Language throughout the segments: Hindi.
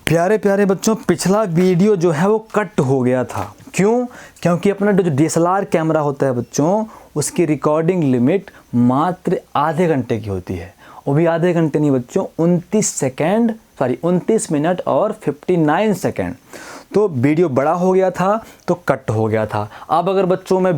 प्यारे प्यारे बच्चों, पिछला वीडियो जो है वो कट हो गया था। क्यों? क्योंकि अपना जो DSLR कैमरा होता है बच्चों, उसकी रिकॉर्डिंग लिमिट मात्र आधे घंटे की होती है। वो भी आधे घंटे नहीं बच्चों, 29 मिनट और 59 सेकेंड। तो वीडियो बड़ा हो गया था तो कट हो गया था। अब अगर बच्चों मैं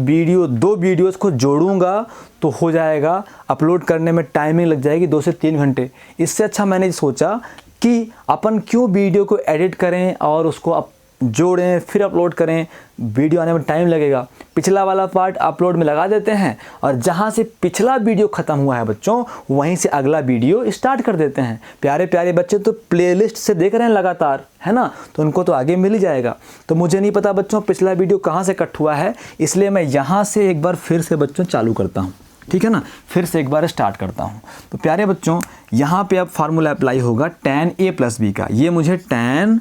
दो वीडियोस को जोड़ूंगा तो हो जाएगा, अपलोड करने में टाइमिंग लग जाएगी 2 से 3 घंटे। इससे अच्छा मैंने सोचा कि अपन क्यों वीडियो को एडिट करें और उसको जोड़ें फिर अपलोड करें, वीडियो आने में टाइम लगेगा। पिछला वाला पार्ट अपलोड में लगा देते हैं और जहां से पिछला वीडियो ख़त्म हुआ है बच्चों, वहीं से अगला वीडियो स्टार्ट कर देते हैं। प्यारे प्यारे बच्चे तो प्लेलिस्ट से देख रहे हैं लगातार, है ना, तो उनको तो आगे मिल ही जाएगा। तो मुझे नहीं पता बच्चों पिछला वीडियो कहाँ से कट हुआ है, इसलिए मैं यहाँ से एक बार फिर से बच्चों चालू करता हूँ। ठीक है ना, फिर से एक बार स्टार्ट करता हूँ। तो प्यारे बच्चों, यहाँ पे अब फार्मूला अप्लाई होगा tan a प्लस बी का। ये मुझे tan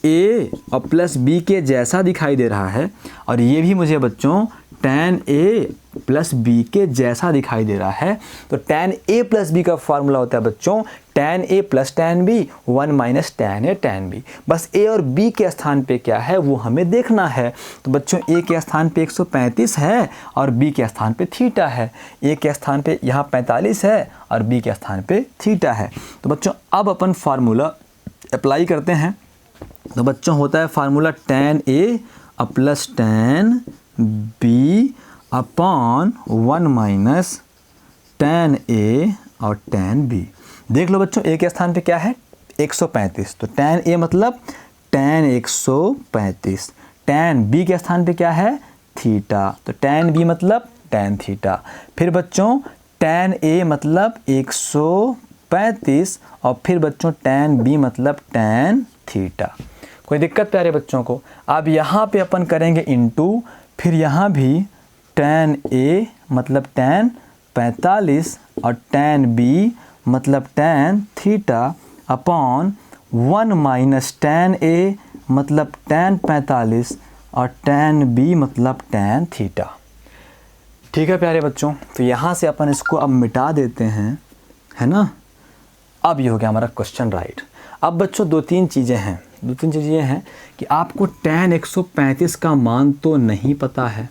a और प्लस बी के जैसा दिखाई दे रहा है और ये भी मुझे बच्चों tan a प्लस बी के जैसा दिखाई दे रहा है। तो tan a प्लस बी का फार्मूला होता है बच्चों tan a plus tan b 1 minus tan a tan b। बस a और b के स्थान पे क्या है वो हमें देखना है। तो बच्चों a के स्थान पे 135 है और b के स्थान पे थीटा है। a के स्थान पे यहाँ 45 है और b के स्थान पे थीटा है। तो बच्चों अब अपन फार्मूला अप्लाई करते हैं। तो बच्चों होता है formula tan a plus tan b upon 1 minus tan a और tan b। देख लो बच्चों, a के स्थान पे क्या है 135, तो tan a मतलब tan 135। tan b के स्थान पे क्या है थीटा, तो tan b मतलब tan थीटा। फिर बच्चों tan a मतलब 135 और फिर बच्चों tan b मतलब tan थीटा। कोई दिक्कत प्यारे बच्चों को? अब यहाँ पे अपन करेंगे इनटू, फिर यहाँ भी tan a मतलब tan 45 और tan b मतलब tan theta upon 1 minus tan a मतलब tan 45 और tan b मतलब tan थीटा। ठीक है प्यारे बच्चों, तो यहाँ से अपन इसको अब मिटा देते हैं, है ना। अब ये हो गया हमारा क्वेश्चन राइट। अब बच्चों दो तीन चीज़ें ये हैं कि आपको tan 135 का मान तो नहीं पता है,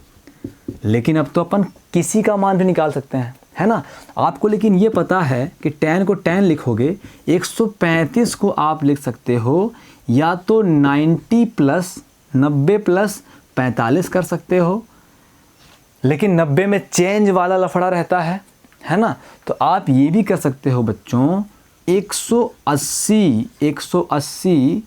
लेकिन अब तो अपन किसी का मान भी निकाल सकते हैं, है ना। आपको लेकिन ये पता है कि tan को tan लिखोगे, 135 को आप लिख सकते हो या तो 90 प्लस 45 कर सकते हो, लेकिन 90 में चेंज वाला लफड़ा रहता है ना। तो आप ये भी कर सकते हो बच्चों 180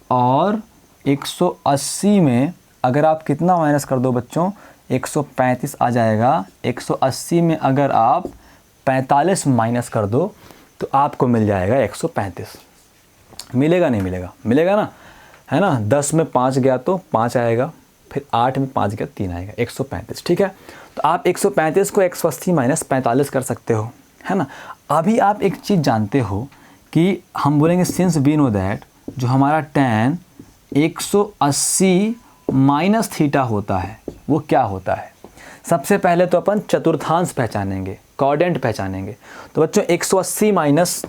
और 180 में अगर आप कितना माइनस कर दो बच्चों 135 आ जाएगा। 180 में अगर आप 45 माइनस कर दो तो आपको मिल जाएगा 135। मिलेगा नहीं मिलेगा? मिलेगा ना, है ना। 10 में 5 गया तो 5 आएगा, फिर 8 में 5 गया 3 आएगा, 135। ठीक है, तो आप 135 को 180 माइनस 45 कर सकते हो, है ना। अभी आप एक चीज़ जानते हो कि हम बोलेंगे सिंस वी नो दैट जो हमारा tan 180 माइनस थीटा होता है वो क्या होता है। सबसे पहले तो अपन चतुर्थांश पहचानेंगे, क्वाड्रेंट पहचानेंगे। तो बच्चों 180 माइनस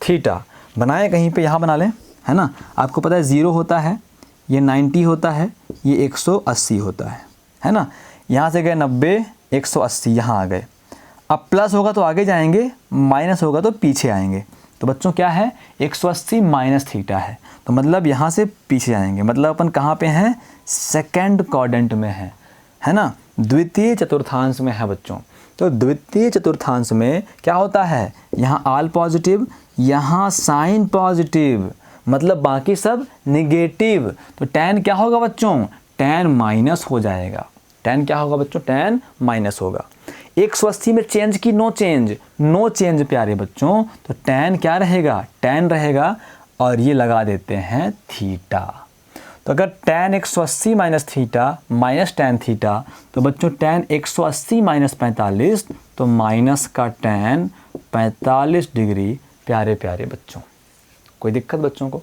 थीटा बनाए कहीं पे, यहाँ बना लें, है ना। आपको पता है 0 होता है, ये 90 होता है, ये 180 होता है ना। यहाँ से गए 90, 180 यहाँ आ गए। अब प्लस होगा तो आगे जाएंगे, माइनस होगा तो पीछे आएंगे। तो बच्चों क्या है 180 माइनस थीटा है, तो मतलब यहाँ से पीछे आएंगे, मतलब अपन कहाँ पे हैं सेकंड क्वाड्रेंट में है ना, द्वितीय चतुर्थांश में है बच्चों। तो द्वितीय चतुर्थांश में क्या होता है, यहाँ ऑल पॉजिटिव, यहाँ साइन पॉजिटिव, मतलब बाकी सब निगेटिव। तो tan क्या होगा बच्चों, tan माइनस हो जाएगा। tan क्या होगा बच्चों, tan माइनस होगा। 180 में चेंज की नो चेंज प्यारे बच्चों, तो tan क्या रहेगा, tan रहेगा और ये लगा देते हैं थीटा। तो अगर tan 180 minus theta minus tan theta, तो बच्चों tan 180 माइनस 45, तो माइनस का tan 45 डिग्री। प्यारे प्यारे बच्चों, कोई दिक्कत बच्चों को?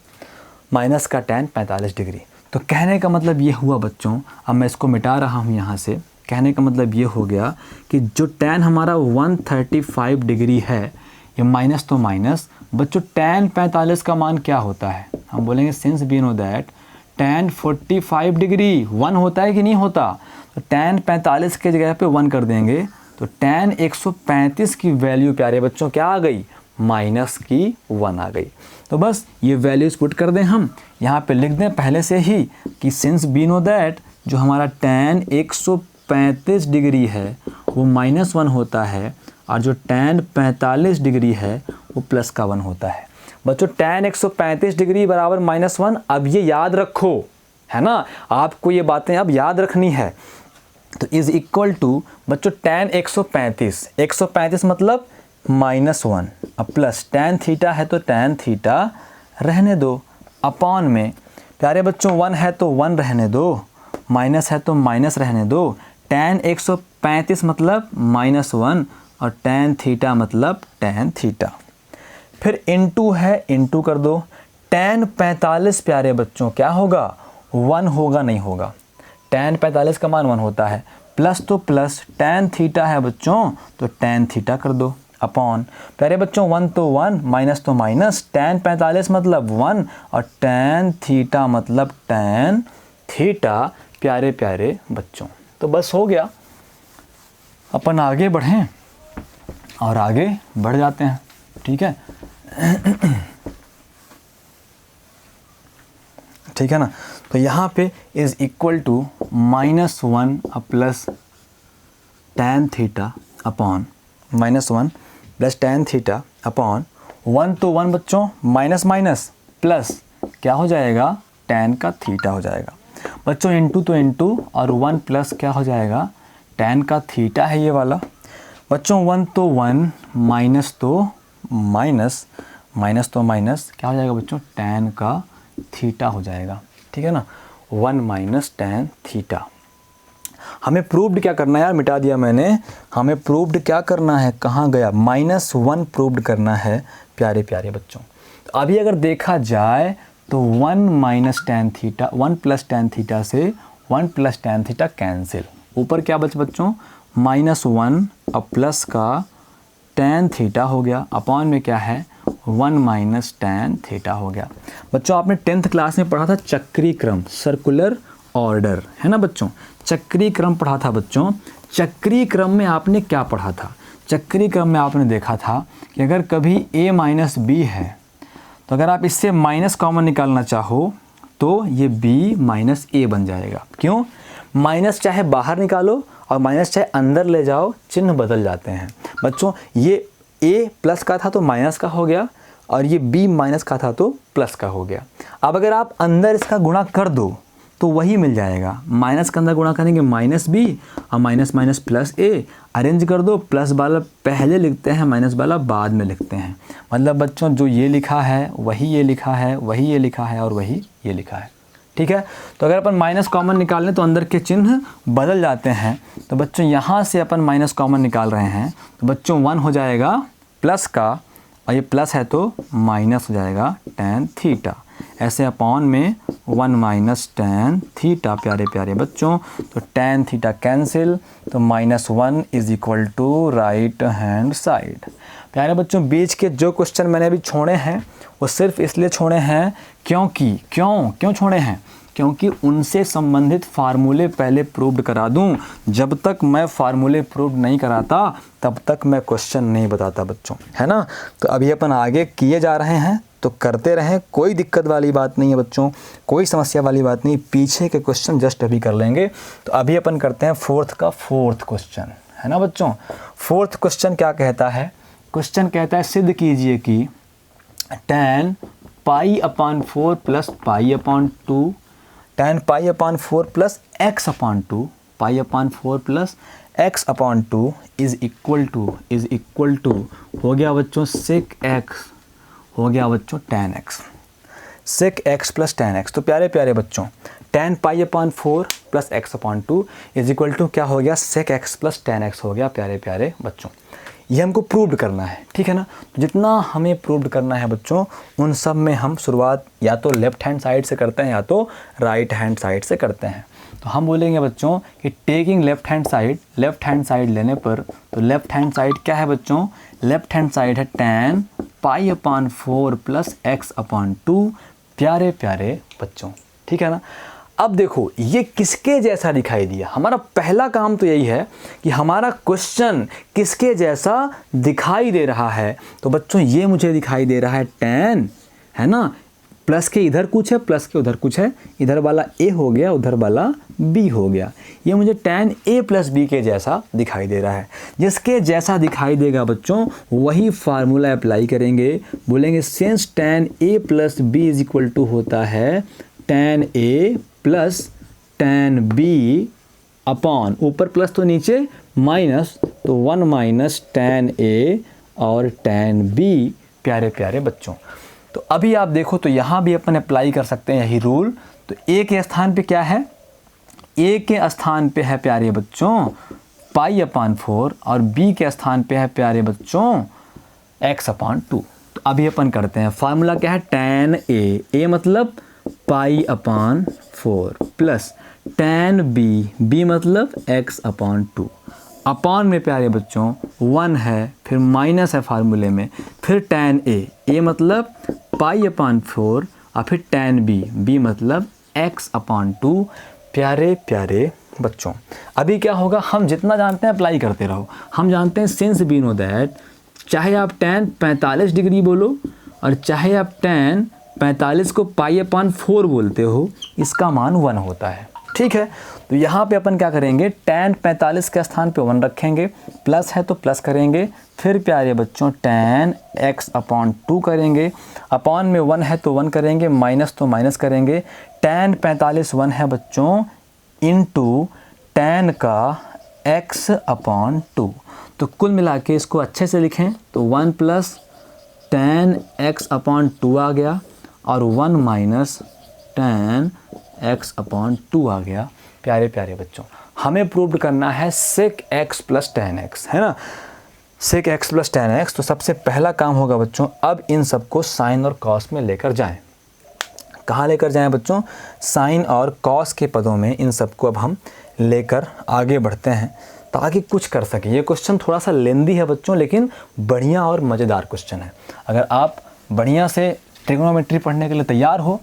माइनस का tan 45 डिग्री। तो कहने का मतलब ये हुआ बच्चों, अब मैं इसको मिटा रहा हूँ यहाँ से। कहने का मतलब ये हो गया कि जो tan हमारा 135 डिग्री है, ये माइनस तो माइनस, बच्चों tan 45 का मान क्या होता है हम बोलेंगे since we know that tan 45 degree 1 होता है कि नहीं होता, तो tan 45 के जगह पे 1 कर देंगे, तो tan 135 की वैल्यू प्यारे बच्चों क्या आ गई, माइनस की 1 आ गई। तो बस ये वैल्यूज़ पुट कर दें, हम यहाँ पे लिख दें पहले से ही कि सिंस वी नो दैट जो हमारा tan 135 डिग्री है वो -1 होता है और जो tan 45 डिग्री है वो प्लस का 1 होता है। बच्चों tan 135 डिग्री बराबर -1, अब ये याद रखो, है ना, आपको ये बातें अब याद रखनी है। तो इज़ इक्वल टू बच्चों tan 135 मतलब -1, अब प्लस tan थीटा है तो tan थीटा रहने दो, अपॉन में प्यारे बच्चों 1 है तो 1 रहने दो, माइनस है तो माइनस रहने दो, tan 135 मतलब -1 और tan थीटा मतलब tan थीटा। फिर इनटू है, इनटू कर दो, tan 45 प्यारे बच्चों क्या होगा, 1 होगा नहीं होगा, tan 45 का मान 1 होता है, प्लस तो प्लस tan थीटा है बच्चों तो tan थीटा कर दो, अपॉन प्यारे बच्चों 1 तो 1 माइनस तो माइनस, tan 45 मतलब 1 और tan थीटा मतलब tan थीटा प्यारे प्यारे बच्चों। तो बस हो गया, अपन आगे बढ़ें और आगे बढ़ जाते हैं, ठीक है ठीक है ना। तो यहाँ पे is equal to -1 plus tan theta upon -1 plus tan theta upon 1 तो 1 बच्चों, माइनस माइनस प्लस क्या हो जाएगा, tan का थीटा हो जाएगा बच्चों, इनटू तो इनटू और 1 प्लस क्या हो जाएगा, tan का थीटा है ये वाला बच्चों, 1 तो 1 माइनस तो माइनस, माइनस तो माइनस क्या हो जाएगा बच्चों, tan का थीटा हो जाएगा, ठीक है ना, 1 माइनस tan थीटा। हमें प्रूव्ड क्या करना है यार, मिटा दिया मैंने, हमें प्रूव्ड क्या करना है, कहाँ गया, -1 प्रूव्ड करना है प्यारे प्यारे बच्चों। तो अभी अगर देखा जाए तो 1 minus tan theta, 1 plus tan theta से 1 प्लस tan थीटा कैंसिल, ऊपर क्या बच बच्चों, -1 और प्लस का tan थीटा हो गया, अपॉन में क्या है 1 माइनस tan थीटा हो गया। बच्चों आपने 10th क्लास में पढ़ा था चक्री क्रम, सर्कुलर ऑर्डर, है ना बच्चों, चक्री क्रम पढ़ा था बच्चों। चक्री क्रम में आपने क्या पढ़ा था, चक्री क्रम में आपने देखा था कि अगर कभी a माइनस बी है तो अगर आप इससे माइनस कॉमन निकालना चाहो तो ये b माइनस ए बन जाएगा। क्यों, माइनस चाहे बाहर निकालो और माइनस चाहे अंदर ले जाओ, चिन्ह बदल जाते हैं बच्चों। ये a प्लस का था तो माइनस का हो गया और ये b माइनस का था तो प्लस का हो गया। अब अगर आप अंदर इसका गुणा कर दो तो वही मिल जाएगा, माइनस के अंदर गुणा करेंगे -b और minus minus plus a, arrange कर दो, प्लस वाला पहले लिखते हैं, माइनस वाला बाद में लिखते हैं। मतलब बच्चों जो ये लिखा है वही ये लिखा है, वही ये लिखा है और वही ये लिखा है, ठीक है। तो अगर अपन माइनस कॉमन निकाल लें तो अंदर के चिन्ह बदल जाते हैं। तो बच्चों यहाँ से अपन माइनस कॉमन निकाल रहे हैं तो बच्चों 1 हो जाएगा प्लस का और ये प्लस है तो माइनस हो जाएगा tan थीटा, ऐसे अपॉन में 1 माइनस tan थीटा प्यारे प्यारे बच्चों। तो tan थीटा कैंसिल, तो -1 is equal to right hand side. प्यारे बच्चों बीच के जो क्वेश्चन मैंने अभी छोड़े हैं वो सिर्फ इसलिए छोड़े हैं क्योंकि क्यों छोड़े हैं, क्योंकि उनसे संबंधित फार्मूले पहले प्रूव्ड करा दूं। जब तक मैं फार्मूले प्रूव नहीं कराता तब तक मैं क्वेश्चन नहीं बताता बच्चों, है ना। तो अभी अपन आगे किए जा रहे हैं तो करते रहें, कोई दिक्कत वाली बात नहीं है बच्चों, कोई समस्या वाली बात नहीं, पीछे के क्वेश्चन जस्ट अभी कर लेंगे। तो अभी अपन करते हैं फोर्थ क्वेश्चन, है ना बच्चों। फोर्थ क्वेश्चन क्या कहता है, क्वेश्चन कहता है सिद्ध कीजिए कि tan π/4 plus π/2 tan π/4 plus x/2 π/4 plus x/2 is equal to हो गया बच्चों sec x, हो गया बच्चों tan x, sec x plus tan x। तो प्यारे प्यारे बच्चों tan π/4 plus x/2 is equal to क्या हो गया, sec x plus tan x हो गया प्यारे प्यारे बच्चों। ये हमको प्रूव्ड करना है, ठीक है ना। तो जितना हमें प्रूव्ड करना है बच्चों उन सब में हम शुरुआत या तो लेफ़्ट हैंड साइड से करते हैं या तो राइट हैंड साइड से करते हैं। तो हम बोलेंगे बच्चों कि टेकिंग लेफ़्ट हैंड साइड लेने पर, तो लेफ़्ट हैंड साइड क्या है बच्चों, लेफ़्ट हैंड साइड है tan π/4 प्लस x/2 प्यारे प्यारे बच्चों, ठीक है ना। अब देखो ये किसके जैसा दिखाई दिया। हमारा पहला काम तो यही है कि हमारा क्वेश्चन किसके जैसा दिखाई दे रहा है। तो बच्चों ये मुझे दिखाई दे रहा है tan, है ना, प्लस के इधर कुछ है, प्लस के उधर कुछ है, इधर वाला a हो गया, उधर वाला b हो गया। ये मुझे tan a प्लस b के जैसा दिखाई दे रहा है। जिसके जैसा दिखाई देगा बच्चों वही फार्मूला अप्लाई करेंगे। बोलेंगे since tan a plus b is equal to होता है tan a plus tan b upon, ऊपर प्लस तो नीचे माइनस, तो 1 माइनस tan a और tan b। प्यारे प्यारे बच्चों, तो अभी आप देखो तो यहाँ भी अपन अप्लाई कर सकते हैं यही रूल। तो a के स्थान पे क्या है, a के स्थान पे है प्यारे बच्चों पाई अपान 4 और b के स्थान पे है प्यारे बच्चों x अपान 2। तो अभी अपन करते हैं, फार्मूला क्या है tan a मतलब पाई अपान 4 प्लस tan b मतलब x अपान 2, अपान में प्यारे बच्चों 1 है, फिर माइनस है फार्मूले में, फिर tan a मतलब पाई अपान 4 और फिर tan b मतलब x अपान 2। प्यारे प्यारे बच्चों, अभी क्या होगा, हम जितना जानते हैं अप्लाई करते रहो। हम जानते हैं सिंस वी नो दैट, चाहे आप tan 45 डिग्री बोलो और चाहे आप tan 45 को पाई अपान 4 बोलते हो, इसका मान 1 होता है, ठीक है। तो यहाँ पे अपन क्या करेंगे, tan 45 के स्थान पे 1 रखेंगे, प्लस है तो प्लस करेंगे, फिर प्यारे बच्चों tan x अपान 2 करेंगे, अपान में 1 है तो 1 करेंगे, माइनस तो माइनस करेंगे, tan 45 1 है बच्चों इंटू tan का x अपान 2। तो कुल मिला के इसको अच्छे से लिखें तो 1 प्लस tan x अपान 2 आ गया और 1 माइनस tan x अपान 2 आ गया। प्यारे प्यारे बच्चों, हमें प्रूव करना है sec x plus tan x, है ना, sec x plus tan x। तो सबसे पहला काम होगा बच्चों, अब इन सबको साइन और कॉस में लेकर जाएं। कहाँ लेकर जाएं बच्चों, साइन और कॉस के पदों में इन सबको अब हम लेकर आगे बढ़ते हैं ताकि कुछ कर सकें। ये क्वेश्चन थोड़ा सा लेंदी है बच्चों, लेकिन बढ़िया और मज़ेदार क्वेश्चन है। अगर आप बढ़िया से ट्रिग्नोमेट्री पढ़ने के लिए तैयार हो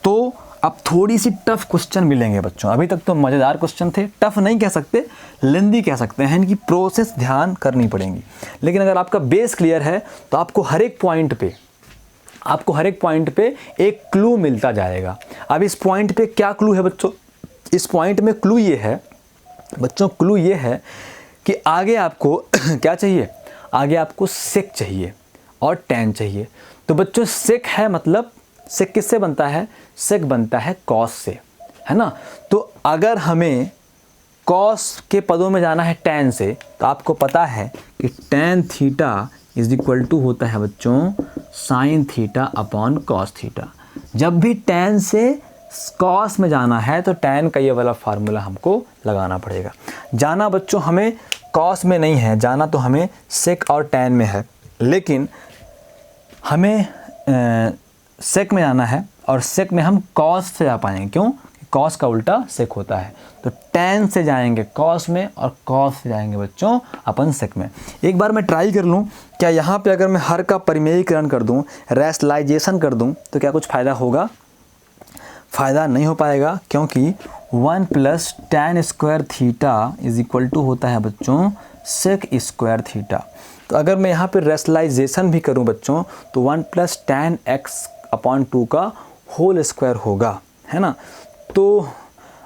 तो अब थोड़ी सी टफ क्वेश्चन मिलेंगे बच्चों। अभी तक तो मज़ेदार क्वेश्चन थे, टफ नहीं कह सकते, लेंदी कह सकते हैं, इनकी प्रोसेस ध्यान करनी पड़ेंगी। लेकिन अगर आपका बेस क्लियर है तो आपको हर एक पॉइंट पे एक क्लू मिलता जाएगा। अब इस पॉइंट पे क्या क्लू है बच्चों, इस पॉइंट में क्लू ये है बच्चों, क्लू ये है कि आगे आपको क्या चाहिए, आगे आपको सेक चाहिए और tan चाहिए। तो बच्चों सेक है मतलब सेक किससे बनता है, सेक बनता है कॉस से, है ना। तो अगर हमें कॉस के पदों में जाना है tan से, तो आपको पता है कि tan theta is equal to होता है बच्चों sine theta upon cos theta. जब भी tan से कॉस में जाना है तो tan का ये वाला फार्मूला हमको लगाना पड़ेगा। जाना बच्चों हमें कॉस में नहीं है, जाना तो हमें सेक और tan में है, लेकिन हमें सेक में जाना है और सेक में हम कॉस से जा पाएंगे। क्यों, कॉस का उल्टा सेक होता है। तो tan से जाएंगे कॉस में और कॉस से जाएंगे बच्चों अपन सेक में। एक बार मैं ट्राई कर लूँ, क्या यहाँ पे अगर मैं हर का परिमेयीकरण कर दूँ, रेशनलाइजेशन कर दूँ, तो क्या कुछ फ़ायदा होगा? फ़ायदा नहीं हो पाएगा, क्योंकि 1 plus tan square theta is equal to होता है बच्चों सेक स्क्वायर थीटा। तो अगर मैं यहाँ पे रेशनलाइजेशन भी करूँ बच्चों तो 1 प्लस tan x अपॉन 2 का होल स्क्वायर होगा, है ना। तो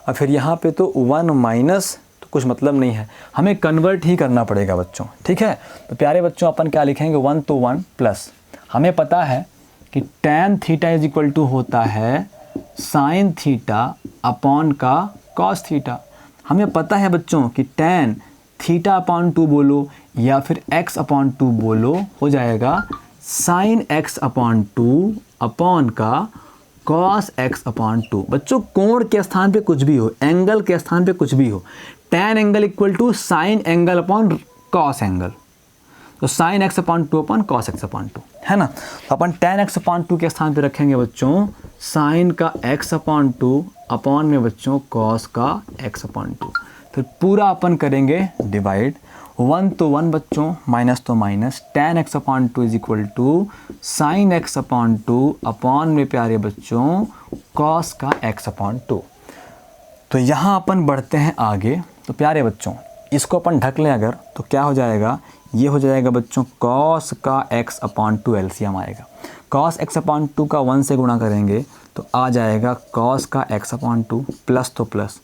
अब फिर यहाँ पे तो 1 माइनस तो कुछ मतलब नहीं है, हमें कन्वर्ट ही करना पड़ेगा बच्चों, ठीक है। तो प्यारे बच्चों अपन क्या लिखेंगे, 1 तो 1 प्लस, हमें पता है कि tan theta is equal to होता है साइन थीटा अपॉन का कॉस थीटा। हमें पता है बच्चों कि tan थीटा अपॉन 2 बोलो या फिर x अपॉन 2 बोलो, हो जाएगा साइन x अपॉन 2 अपॉन का कॉस x अपॉन 2। बच्चों कोण के स्थान पे कुछ भी हो, एंगल के स्थान पे कुछ भी हो, tan angle equal to sine angle upon cos angle, तो sine x upon 2 upon cos x upon 2, है ना। तो अपन tan x अपॉन 2 के स्थान पे रखेंगे बच्चों साइन का x अपॉन 2 अपॉन में बच्चों कॉस का x अपॉन 2। फिर पूरा अपन करेंगे डिवाइड, 1 तो 1 बच्चों, माइनस तो minus, tan x upon 2 is equal to sine x upon 2 upon में प्यारे बच्चों cos का x अपॉन 2। तो यहाँ अपन बढ़ते हैं आगे। तो प्यारे बच्चों इसको अपन ढक लें अगर, तो क्या हो जाएगा, ये हो जाएगा बच्चों cos का x अपॉन 2 एलसीएम आएगा। cos x अपॉन 2 का 1 से गुणा करेंगे तो आ जाएगा cos का x अपॉन 2, प्लस तो प्लस,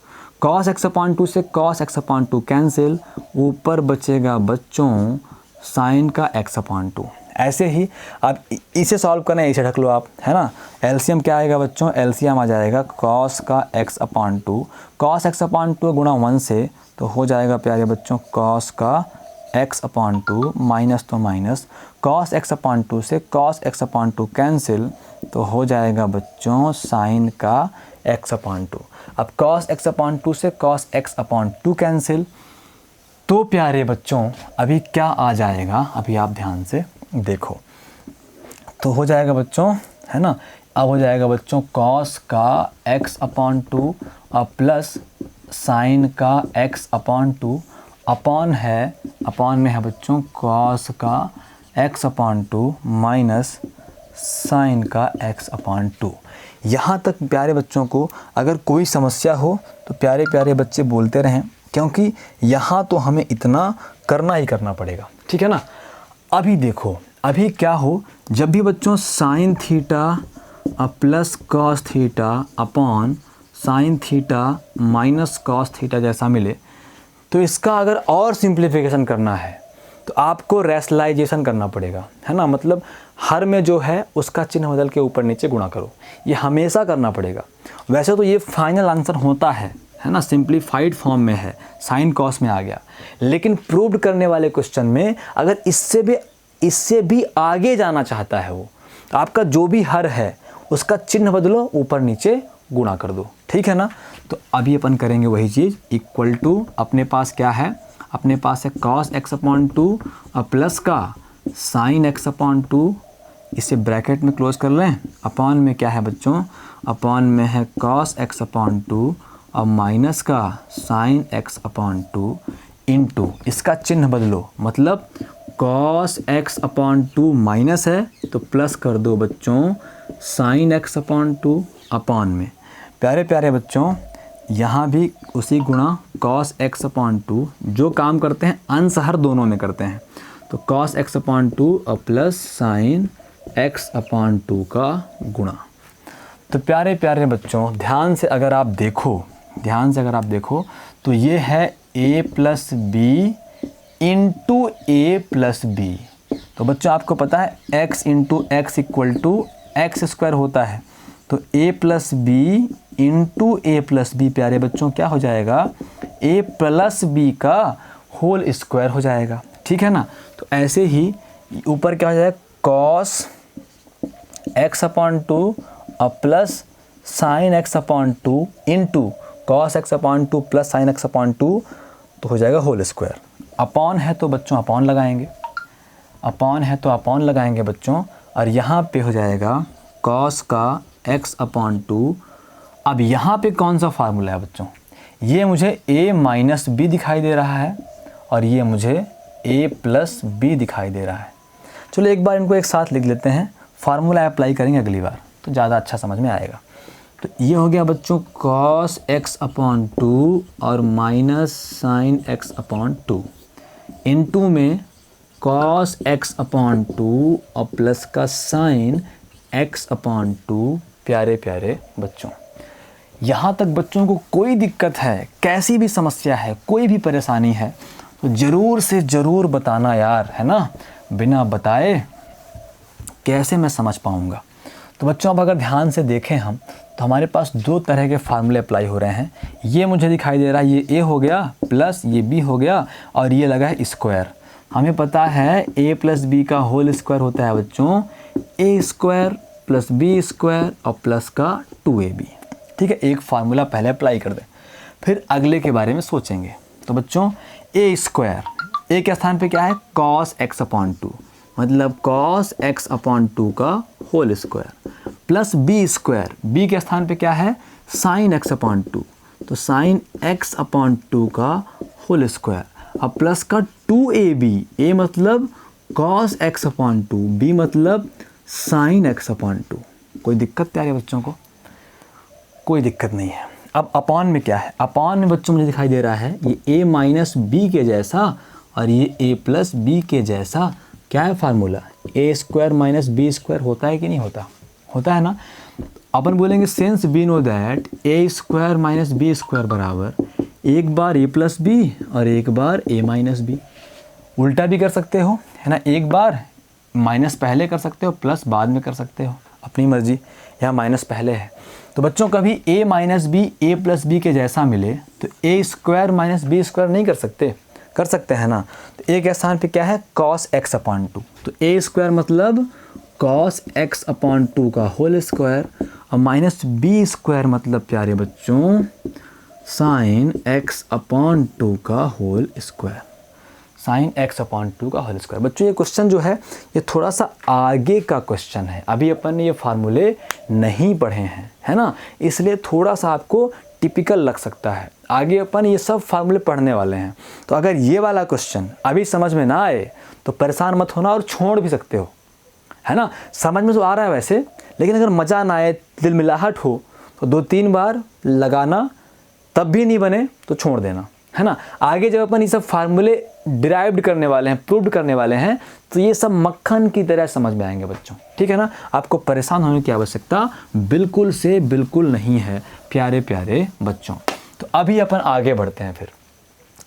cos x अपॉन 2 से cos x अपॉन 2 कैंसिल, ऊपर बचेगा बच्चों साइन का x अपॉन 2। ऐसे ही अब इसे सॉल्व करना है, इसे ढक लो आप, है ना। एलसीएम क्या आएगा बच्चों, एलसीएम आ जाएगा cos का x upon 2, cos x upon 2 गुणा 1 से तो हो जाएगा प्यारे बच्चों cos का x अपॉन 2, माइनस तो माइनस, cos x अपॉन 2 से cos x अपॉन 2 कैंसिल, तो हो जाएगा बच्चों साइन का x अपॉन 2। अब cos x अपॉन 2 से cos x अपॉन 2 कैंसिल, तो प्यारे बच्चों अभी क्या आ जाएगा, अभी आप ध्यान से देखो, तो हो जाएगा बच्चों, है ना। अब हो जाएगा बच्चों cos का x अपॉन 2 और प्लस साइन का x अपॉन 2 अपॉन है, अपॉन में है बच्चों cos का x अपॉन 2 माइनस साइन का x अपॉन 2। यहाँ तक प्यारे बच्चों को अगर कोई समस्या हो तो प्यारे प्यारे बच्चे बोलते रहें, क्योंकि यहाँ तो हमें इतना करना ही करना पड़ेगा, ठीक है ना। अभी देखो, अभी क्या हो, जब भी बच्चों sine theta plus cos theta upon sine theta minus cos theta जैसा मिले, तो इसका अगर और सिंप्लीफिकेशन करना है तो आपको रेशनलाइजेशन करना पड़ेगा, है ना। मतलब हर में जो है उसका चिन्ह बदल के ऊपर नीचे गुणा करो, ये हमेशा करना पड़ेगा। वैसे तो ये फाइनल आंसर होता है ना, सिंप्लीफाइड फॉर्म में है, साइन कॉस में आ गया, लेकिन प्रूव्ड करने वाले क्वेश्चन में अगर इससे भी आगे जाना चाहता है वो, तो आपका जो भी हर है उसका चिन्ह बदलो, ऊपर नीचे गुणा कर दो, ठीक है ना। तो अभी अपन करेंगे वही चीज़, इक्वल टू अपने पास क्या है, अपने पास है cos x अपॉन 2 और प्लस का साइन x अपॉन 2, इसे ब्रैकेट में क्लोज कर लें, अपॉन में क्या है बच्चों, अपॉन में है cos x अपॉन 2 और माइनस का साइन x अपॉन 2 इंटू, इसका चिन्ह बदलो, मतलब cos x अपॉन 2 माइनस है तो प्लस कर दो बच्चों साइन x अपॉन 2 अपॉन में। प्यारे प्यारे बच्चों यहाँ भी उसी गुणा cos x अपॉन 2, जो काम करते हैं अंश हर दोनों में करते हैं, तो cos x अपॉन 2 और प्लस साइन x अपॉन 2 का गुणा। तो प्यारे प्यारे बच्चों ध्यान से अगर आप देखो तो ये है a plus b into a plus b. तो बच्चों आपको पता है x into x equal to x square होता है, तो a plus b into a plus b प्यारे बच्चों क्या हो जाएगा, a प्लस बी का होल स्क्वायर हो जाएगा, ठीक है ना। तो ऐसे ही ऊपर क्या हो जाएगा, cos x अपॉन 2 और plus sign x upon 2 into cos x upon 2 plus sign x upon 2, तो हो जाएगा होल स्क्वायर। अपॉन है तो बच्चों अपॉन लगाएंगे, बच्चों, और यहाँ पे हो जाएगा cos का x अपॉन 2। अब यहाँ पे कौन सा फार्मूला है बच्चों, ये मुझे a माइनस बी दिखाई दे रहा है और ये मुझे a प्लस बी दिखाई दे रहा है। चलो एक बार इनको एक साथ लिख लेते हैं, फार्मूला अप्लाई करेंगे अगली बार तो ज़्यादा अच्छा समझ में आएगा। तो ये हो गया बच्चों cos x अपॉन 2 और minus sine x upon 2 into में cos x अपॉन 2 और प्लस का साइन x अपॉन 2। प्यारे प्यारे बच्चों यहाँ तक बच्चों को कोई दिक्कत है, कैसी भी समस्या है, कोई भी परेशानी है तो ज़रूर से ज़रूर बताना यार, है ना। बिना बताए कैसे मैं समझ पाऊँगा। तो बच्चों अब अगर ध्यान से देखें हम तो हमारे पास दो तरह के फार्मूले अप्लाई हो रहे हैं। ये मुझे दिखाई दे रहा है, ये a हो गया प्लस ये b हो गया और ये लगा है स्क्वायर। हमें पता है a प्लस बी का होल स्क्वायर होता है बच्चों a square plus b square और प्लस का 2ab, ठीक है। एक फार्मूला पहले अप्लाई कर दें, फिर अगले के बारे में सोचेंगे। तो बच्चों a स्क्वायर, a के स्थान पे क्या है, cos x अपॉन 2, मतलब cos x अपॉन 2 का whole square, plus b square, b के स्थान पे क्या है, साइन x अपॉन 2, तो साइन x अपॉन 2 का होल स्क्वायर, अब प्लस का 2ab, a मतलब cos x अपॉन 2, b मतलब sin x अपॉन 2। कोई दिक्कत प्यारे बच्चों को? कोई दिक्कत नहीं है। अब अपॉन में क्या है? अपॉन में बच्चों मुझे दिखाई दे रहा है ये a माइनस बी के जैसा और ये a प्लस बी के जैसा। क्या है फार्मूला? ए स्क्वायर माइनस बी स्क्वायर होता है कि नहीं होता? होता है ना। अपन बोलेंगे since we know that a square minus b square बराबर एक बार ए प्लस बी और एक बार ए माइनस बी। उल्टा भी कर सकते हो, है ना, एक बार माइनस पहले कर सकते हो, प्लस बाद में कर सकते हो, अपनी मर्जी। यहाँ माइनस पहले है तो बच्चों कभी a minus b a plus b के जैसा मिले तो a square minus b square नहीं कर सकते? कर सकते हैं ना। तो ए के स्थान पे क्या है? cos x upon 2। तो ए स्क्वायर मतलब cos x अपॉन 2 का होल स्क्वायर और माइनस बी स्क्वायर मतलब प्यारे बच्चों sin x अपॉन 2 का whole square. sin x upon 2 का होल स्क्वायर। बच्चों ये क्वेश्चन जो है ये थोड़ा सा आगे का क्वेश्चन है, अभी अपन ने ये फार्मूले नहीं पढ़े हैं, है ना, इसलिए थोड़ा सा आपको टिपिकल लग सकता है। आगे अपन ये सब फार्मूले पढ़ने वाले हैं। तो अगर ये वाला क्वेश्चन अभी समझ में ना आए तो परेशान मत होना और छोड़ भी सकते हो, है ना। समझ में तो आ रहा है वैसे, लेकिन अगर मज़ा ना आए, दिल मिलाहट हो तो 2-3 बार लगाना, तब भी नहीं बने तो छोड़ देना, है ना। आगे जब अपन ये सब फार्मूले डिराइव्ड करने वाले हैं, प्रूव्ड करने वाले हैं, तो ये सब मक्खन की तरह समझ में आएंगे बच्चों, ठीक है ना। आपको परेशान होने की आवश्यकता बिल्कुल से बिल्कुल नहीं है प्यारे प्यारे बच्चों। तो अभी अपन आगे बढ़ते हैं, फिर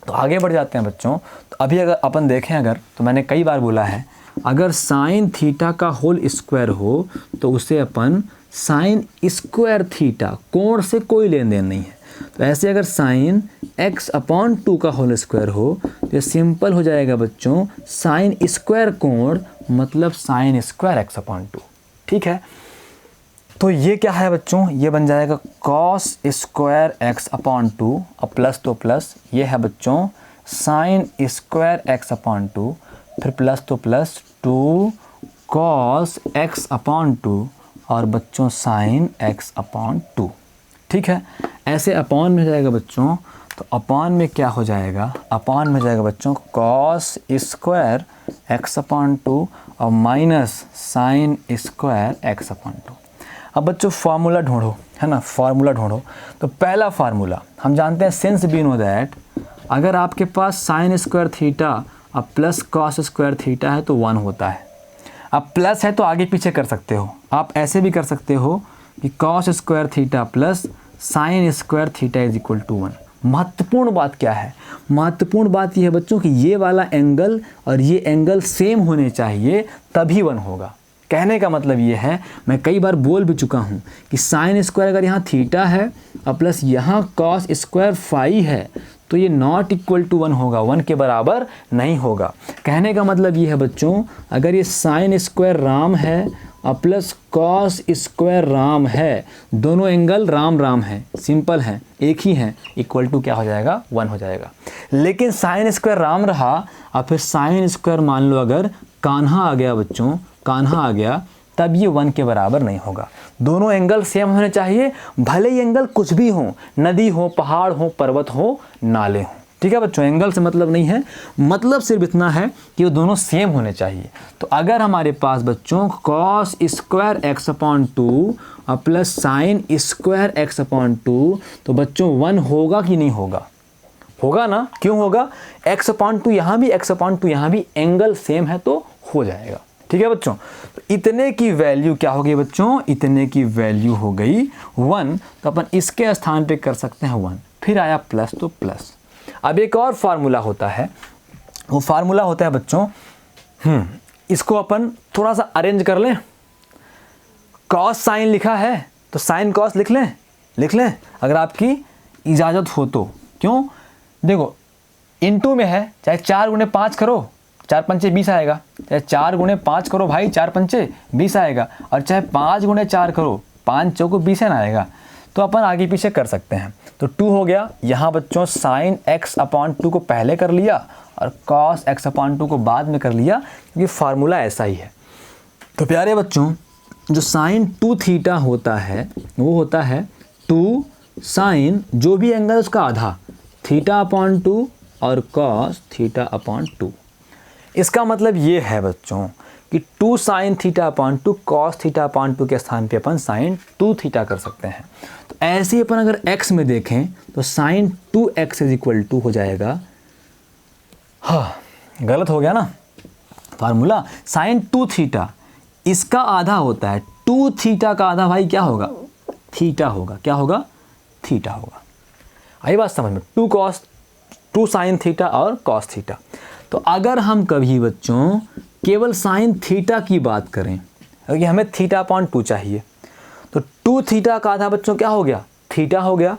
तो आगे बढ़ जाते हैं बच्चों। तो अभी अगर अपन देखें, अगर तो मैंने कई बार बोला है अगर साइन थीटा का होल स्क्वायर हो तो उसे अपन साइन स्क्वायर थीटा, कोण से कोई लेन देन नहीं है, तो ऐसे अगर साइन x अपॉन 2 का होल स्क्वायर हो तो ये सिंपल हो जाएगा बच्चों साइन स्क्वायर कोण मतलब साइन स्क्वायर x अपॉन 2, ठीक है। तो ये क्या है बच्चों? ये बन जाएगा cos स्क्वायर x अपॉन 2 और प्लस तो प्लस, ये है बच्चों साइन स्क्वायर x अपॉन 2, फिर प्लस तो प्लस 2 cos x अपॉन 2 और बच्चों साइन x अपॉन 2, ठीक है। ऐसे अपॉन में जाएगा बच्चों, तो अपॉन में क्या हो जाएगा? अपॉन में जाएगा बच्चों cos स्क्वायर x अपॉन 2 और minus sine square x upon 2। अब बच्चों फार्मूला ढूंढो, है ना, फार्मूला ढूंढो। तो पहला फार्मूला हम जानते हैं सिंस वी नो दैट अगर आपके पास साइन स्क्वायर थीटा और प्लस कॉस स्क्वायर थीटा है तो 1 होता है। अब प्लस है तो आगे पीछे कर सकते हो, आप ऐसे भी कर सकते हो कि cos square theta plus sine square theta is equal to 1। महत्वपूर्ण बात क्या है? महत्वपूर्ण बात यह है बच्चों कि ये वाला एंगल और ये एंगल सेम होने चाहिए तभी 1 होगा। कहने का मतलब ये है, मैं कई बार बोल भी चुका हूँ कि साइन स्क्वायर अगर यहाँ थीटा है और प्लस यहाँ cos स्क्वायर फाई है तो ये नॉट इक्वल टू 1 होगा, 1 के बराबर नहीं होगा। कहने का मतलब ये है बच्चों अगर ये साइन स्क्वायर राम है और प्लस कॉस स्क्वायर राम है, दोनों एंगल राम राम है, सिंपल है, एक ही है, इक्वल टू क्या हो जाएगा? 1 हो जाएगा। लेकिन साइन स्क्वायर राम रहा और फिर साइन स्क्वायर मान लो अगर कान्हा आ गया बच्चों, कान्हा आ गया, तब ये 1 के बराबर नहीं होगा। दोनों एंगल सेम होने चाहिए, भले ही एंगल कुछ भी हो, नदी हो, पहाड़ हो, पर्वत हो, नाले हो, ठीक है बच्चों। एंगल से मतलब नहीं है, मतलब सिर्फ इतना है कि वो दोनों सेम होने चाहिए। तो अगर हमारे पास बच्चों cos स्क्वायर x अपॉन 2 और plus sine square x upon 2 तो बच्चों 1 होगा कि नहीं होगा? होगा ना। क्यों होगा? x अपॉन 2 यहाँ भी, x अपॉन 2 यहाँ भी, एंगल सेम है तो हो जाएगा, ठीक है बच्चों। तो इतने की वैल्यू क्या हो गई बच्चों? इतने की वैल्यू हो गई 1, तो अपन इसके स्थान पे कर सकते हैं 1, फिर आया प्लस तो प्लस। अब एक और फार्मूला होता है, वो फार्मूला होता है बच्चों, इसको अपन थोड़ा सा अरेंज कर लें। कॉस साइन लिखा है तो साइन कॉस लिख लें अगर आपकी इजाज़त हो तो। क्यों? देखो इनटू में है, चाहे 4 गुणे 5 करो, 4 पंचे 20 आएगा, चाहे 4 गुणे 5 करो भाई, 4 पंचे 20 आएगा, और चाहे 5 गुणे 4 करो, 5 चौको 20 ना आएगा। तो अपन आगे पीछे कर सकते हैं। तो 2 हो गया यहाँ बच्चों, साइन x अपॉन 2 को पहले कर लिया और cos x अपॉन 2 को बाद में कर लिया, क्योंकि फार्मूला ऐसा ही है। तो प्यारे बच्चों जो साइन 2 थीटा होता है वो होता है 2 साइन, जो भी एंगल उसका आधा, थीटा अपॉन 2 और कॉस थीटा अपॉन 2। इसका मतलब ये है बच्चों कि 2 sign theta upon 2 cos theta upon 2 के स्थान पे अपन साइन 2 थीटा कर सकते हैं। तो ऐसे ही अपन अगर x में देखें तो sign 2x is equal to हो जाएगा, हाँ गलत हो गया ना फार्मूला, साइन 2 थीटा इसका आधा होता है, 2 थीटा का आधा भाई क्या होगा, थीटा होगा। क्या होगा, थीटा होगा। आई बात समझ में, 2 साइन थीटा और कॉस थीटा। तो अगर हम कभी बच्चों केवल साइन थीटा की बात करें, क्योंकि हमें थीटा अपॉन 2 चाहिए, तो 2 थीटा का आधा बच्चों क्या हो गया, थीटा हो गया।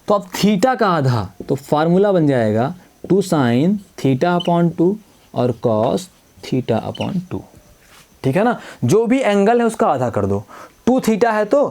तो अब थीटा का आधा, तो फार्मूला बन जाएगा 2 साइन थीटा अपॉन 2 और कॉस थीटा अपॉन 2। ठीक है ना, जो भी एंगल है उसका आधा कर दो। 2 थीटा है तो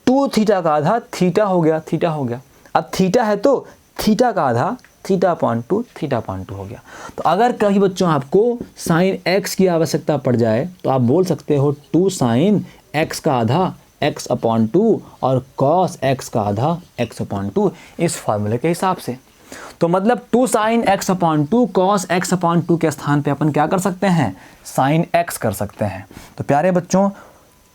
2 थीटा का आधा थीटा हो गया, थीटा हो गया। अब थीटा है तो थीटा का आधा थीटा अपॉन 2 थीटा अपॉन 2 हो गया। तो अगर कभी बच्चों आपको साइन x की आवश्यकता पड़ जाए तो आप बोल सकते हो 2 साइन x का आधा x अपॉन 2 और कॉस x का आधा x अपॉन 2, इस फार्मूले के हिसाब से। तो मतलब 2 sine x upon 2 cos x upon 2 के स्थान पे अपन क्या कर सकते हैं, साइन x कर सकते हैं। तो प्यारे बच्चों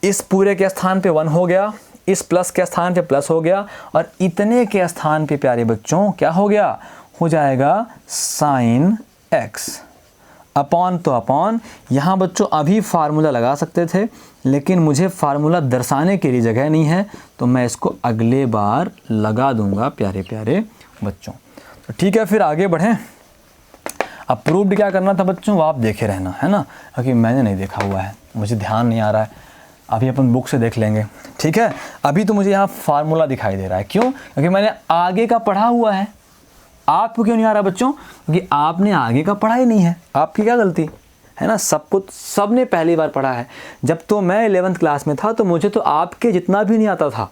इस पूरे के स्थान पे 1 हो गया, इस प्लस के स्थान पे प्लस हो गया, और इतने के स्थान पे प्यारे बच्चों क्या हो गया, हो जाएगा साइन x अपॉन, तो अपॉन यहाँ बच्चों अभी फार्मूला लगा सकते थे, लेकिन मुझे फार्मूला दर्शाने के लिए जगह नहीं है, तो मैं इसको अगले बार लगा दूंगा प्यारे प्यारे बच्चों। तो ठीक है, फिर आगे बढ़ें। अब प्रूव्ड क्या करना था बच्चों, वो आप देखे रहना है ना, क्योंकि मैंने नहीं देखा हुआ है, मुझे ध्यान नहीं आ रहा है, अभी अपन बुक से देख लेंगे। ठीक है, अभी तो मुझे यहाँ फार्मूला दिखाई दे रहा है, क्यों, क्योंकि मैंने आगे का पढ़ा हुआ है। आपको क्यों नहीं आ रहा बच्चों, क्योंकि आपने आगे का पढ़ा ही नहीं है, आपकी क्या गलती है ना, सब कुछ सबने पहली बार पढ़ा है। जब तो मैं 11th क्लास में था तो मुझे तो आपके जितना भी नहीं आता था,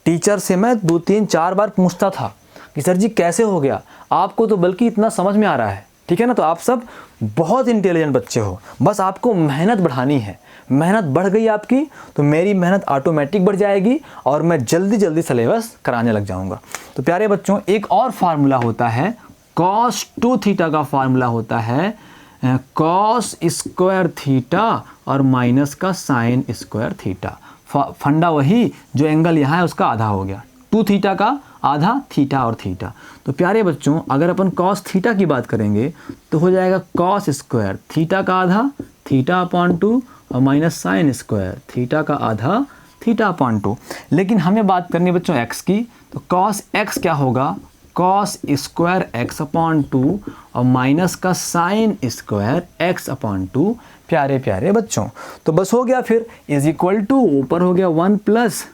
टीचर से मैं 2-3-4 बार पूछता था कि सर जी कैसे हो गया, आपको तो बल्कि इतना समझ में आ रहा है। ठीक है ना, तो आप सब बहुत इंटेलिजेंट बच्चे हो, बस आपको मेहनत बढ़ानी है। मेहनत बढ़ गई आपकी तो मेरी मेहनत ऑटोमेटिक बढ़ जाएगी और मैं जल्दी जल्दी सिलेबस कराने लग जाऊंगा। तो प्यारे बच्चों एक और फार्मूला होता है cos 2 थीटा का फार्मूला होता है cos स्क्वायर थीटा और माइनस का साइन स्क्वायर थीटा। फंडा वही जो एंगल यहाँ है उसका आधा हो गया, 2 थीटा का आधा थीटा और थीटा। तो प्यारे बच्चों अगर अपन cos थीटा की बात करेंगे तो हो जाएगा cos स्क्वायर थीटा का आधा थीटा अपॉन 2 और माइनस साइन स्क्वायर थीटा का आधा थीटा अपॉन 2। लेकिन हमें बात करनी है बच्चों x की, तो cos x क्या होगा, cos स्क्वायर x अपॉन 2 और माइनस का साइन स्क्वायर x अपॉन 2। प्यारे प्यारे बच्चों तो बस हो गया, फिर इज इक्वल टू ऊपर हो गया 1 प्लस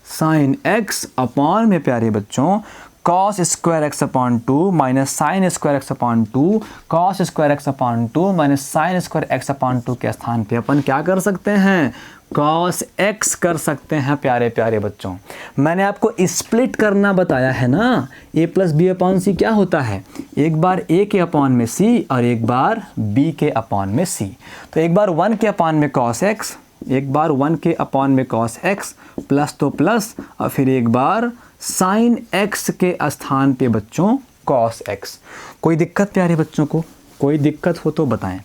साइन x अपॉन में प्यारे बच्चों cos square x upon 2 minus sine square x upon 2 cos square x upon 2 minus sine square x upon 2 के स्थान पे अपन क्या कर सकते हैं, cos x कर सकते हैं। प्यारे प्यारे बच्चों मैंने आपको स्प्लिट करना बताया है ना, a प्लस बी अपॉन सी क्या होता है, एक बार a के अपॉन में c और एक बार b के अपॉन में c। तो एक बार 1 के अपॉन में cos x, एक बार 1 के अपॉन में cos x प्लस तो प्लस, और फिर एक बार साइन x के स्थान पे बच्चों cos x। कोई दिक्कत प्यारे बच्चों को, कोई दिक्कत हो तो बताएं।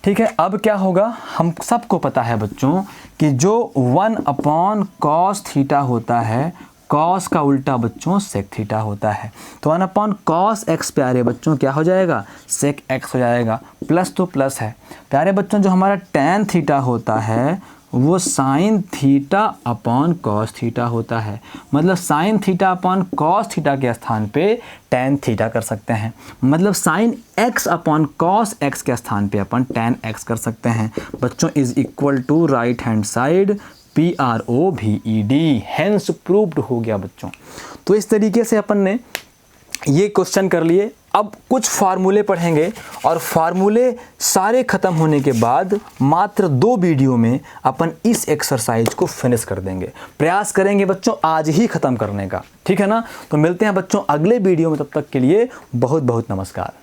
ठीक है, अब क्या होगा, हम सबको पता है बच्चों कि जो 1 अपॉन cos थीटा होता है, cos का उल्टा बच्चों sec थीटा होता है। तो 1 अपॉन cos x प्यारे बच्चों क्या हो जाएगा, sec x हो जाएगा। प्लस तो प्लस है प्यारे बच्चों, जो हमारा tan थीटा होता है वो sign theta upon cos theta होता है। मतलब sign theta upon cos theta के स्थान पे टैन थीटा कर सकते हैं। मतलब sine x upon cos x के स्थान पे अपन टैन एक्स कर सकते हैं। बच्चों is equal to right hand side PROVED, hence proved हो गया बच्चों। तो इस तरीके से अपन ने ये क्वेश्चन कर लिए। अब कुछ फार्मूले पढ़ेंगे और फार्मूले सारे ख़त्म होने के बाद मात्र 2 वीडियो में अपन इस एक्सरसाइज को फिनिश कर देंगे। प्रयास करेंगे बच्चों आज ही ख़त्म करने का, ठीक है ना। तो मिलते हैं बच्चों अगले वीडियो में, तब तक के लिए बहुत बहुत नमस्कार।